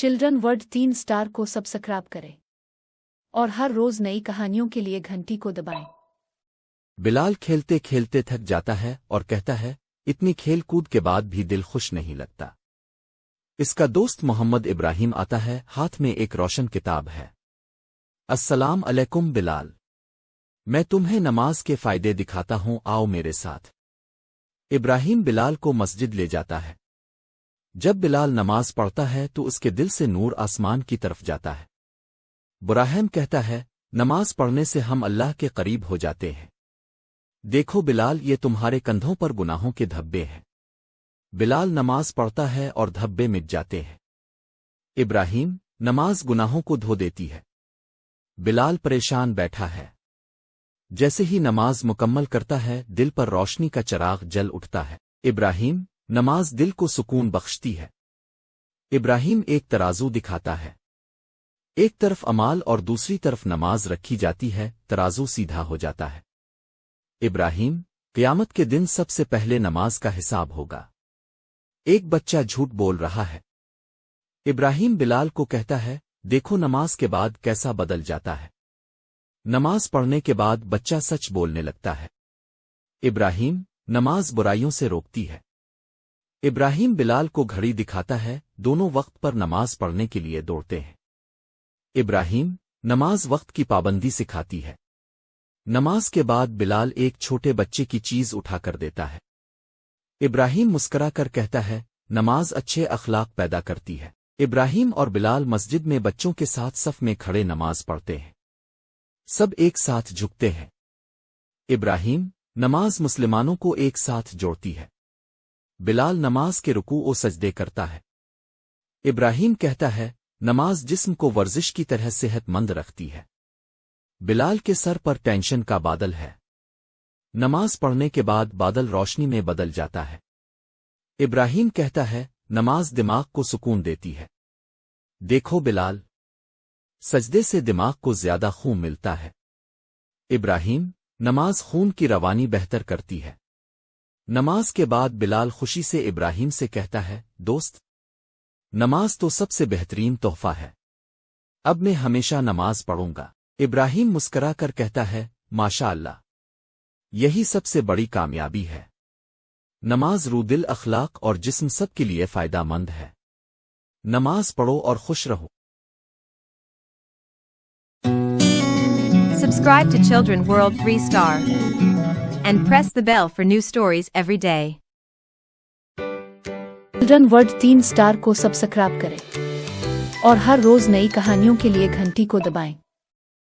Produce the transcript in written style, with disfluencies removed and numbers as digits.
Children world 3 star को subscribe करें और हर रोज नई कहानियों के लिए घंटी को दबाएं। बिलाल खेलते खेलते थक जाता है और कहता है, इतनी खेल कूद के बाद भी दिल खुश नहीं लगता। इसका दोस्त मोहम्मद इब्राहिम आता है, हाथ में एक रोशन किताब है। अस्सलाम अलैकुम बिलाल, मैं तुम्हें नमाज के फायदे दिखाता हूं, आओ मेरे साथ। इब्राहिम बिलाल को मस्जिद ले जाता है। जब बिलाल नमाज पढ़ता है तो उसके दिल से नूर आसमान की तरफ जाता है। इब्राहिम कहता है, नमाज पढ़ने से हम अल्लाह के करीब हो जाते हैं। देखो बिलाल, ये तुम्हारे कंधों पर गुनाहों के धब्बे हैं। बिलाल नमाज पढ़ता है और धब्बे मिट जाते हैं। इब्राहिम, नमाज गुनाहों को धो देती है। बिलाल परेशान बैठा है। जैसे ही नमाज मुकम्मल करता है, दिल पर रोशनी का चिराग जल उठता है। इब्राहिम, नमाज दिल को सुकून बख्शती है। इब्राहिम एक तराजू दिखाता है। एक तरफ अमाल और दूसरी तरफ नमाज रखी जाती है, तराजू सीधा हो जाता है। इब्राहिम, क़यामत के दिन सबसे पहले नमाज का हिसाब होगा। एक बच्चा झूठ बोल रहा है। इब्राहिम बिलाल को कहता है, देखो नमाज के बाद कैसा बदल जाता है। नमाज पढ़ने के बाद बच्चा सच बोलने लगता है। इब्राहिम, नमाज बुराइयों से रोकती है। इब्राहिम बिलाल को घड़ी दिखाता है, दोनों वक्त पर नमाज पढ़ने के लिए दौड़ते हैं। इब्राहिम, नमाज वक्त की पाबंदी सिखाती है। नमाज के बाद बिलाल एक छोटे बच्चे की चीज उठा कर देता है। इब्राहिम मुस्कराकर कहता है, नमाज अच्छे अखलाक पैदा करती है। इब्राहिम और बिलाल मस्जिद में बच्चों के साथ सफ में खड़े नमाज पढ़ते हैं। सब एक साथ झुकते हैं। इब्राहिम, नमाज मुसलमानों को एक साथ जोड़ती है। बिलाल नमाज के रुकू और सजदे करता है। इब्राहिम कहता है, नमाज जिस्म को वर्जिश की तरह सेहतमंद रखती है। बिलाल के सर पर टेंशन का बादल है। नमाज पढ़ने के बाद बादल रोशनी में बदल जाता है। इब्राहिम कहता है, नमाज दिमाग को सुकून देती है। देखो बिलाल, सजदे से दिमाग को ज्यादा खून मिलता है। इब्राहिम, नमाज खून की रवानी बेहतर करती है। नमाज के बाद बिलाल खुशी से इब्राहिम से कहता है, दोस्त, नमाज तो सबसे बेहतरीन तोहफा है। अब मैं हमेशा नमाज पढ़ूंगा। इब्राहिम मुस्कराकर कहता है, माशा अल्लाह, यही सबसे बड़ी कामयाबी है। नमाज रूह, दिल, अखलाक और जिस्म सब के लिए फायदामंद है। नमाज पढ़ो और खुश रहो। Subscribe to Children World 3 Star and press the bell for new stories every day. Children world 3 star को सब्सक्राइब करें और हर रोज नई कहानियों के लिए घंटी को दबाएं।